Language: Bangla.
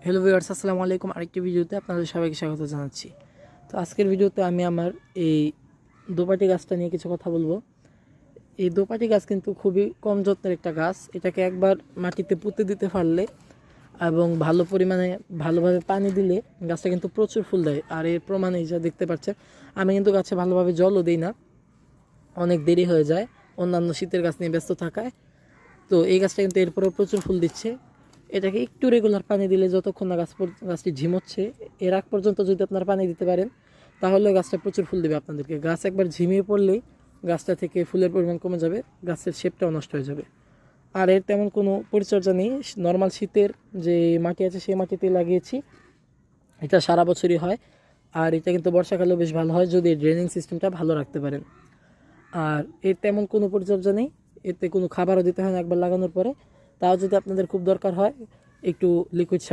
হ্যালো ভিউয়ার্স, আসসালামু আলাইকুম। আরেকটি ভিডিওতে আপনাদের সবাইকে স্বাগত জানাচ্ছি। তো আজকের ভিডিওতে আমি আমার এই দোপাটি গাছটা নিয়ে কিছু কথা বলবো। এই দোপাটি গাছ কিন্তু খুবই কম যত্নের একটা গাছ। এটাকে একবার মাটিতে পুঁতে দিতে পারলে এবং ভালো পরিমাণে ভালোভাবে পানি দিলে গাছটা কিন্তু প্রচুর ফুল দেয়। আর এর প্রমাণ এই যা দেখতে পাচ্ছেন, আমি কিন্তু গাছে ভালোভাবে জলও দিই না, অনেক দেরি হয়ে যায় অন্যান্য শীতের গাছ নিয়ে ব্যস্ত থাকায়। তো এই গাছটা কিন্তু এরপরেও প্রচুর ফুল দিচ্ছে। এটাকে একটু রেগুলার পানি দিলে যতক্ষণ না গাছটি ঝিমোচ্ছে এর আগ পর্যন্ত যদি আপনারা পানি দিতে পারেন তাহলে গাছটা প্রচুর ফুল দেবে আপনাদেরকে। গাছ একবার ঝিমিয়ে পড়লেই গাছটা থেকে ফুলের পরিমাণ কমে যাবে, গাছের শেপটাও নষ্ট হয়ে যাবে। আর এর তেমন কোনো পরিচর্যা নেই। নর্মাল শীতের যে মাটি আছে সেই মাটিতে লাগিয়েছি। এটা সারা বছরই হয়। আর এটা কিন্তু বর্ষাকালেও বেশ ভালো হয় যদি ড্রেনিং সিস্টেমটা ভালো রাখতে পারেন। আর এর তেমন কোনো পরিচর্যা নেই, এতে কোনো খাবারও দিতে হয় না একবার লাগানোর পরে। তাও যদি আপনাদের খুব দরকার হয় একটু লিকুইড সার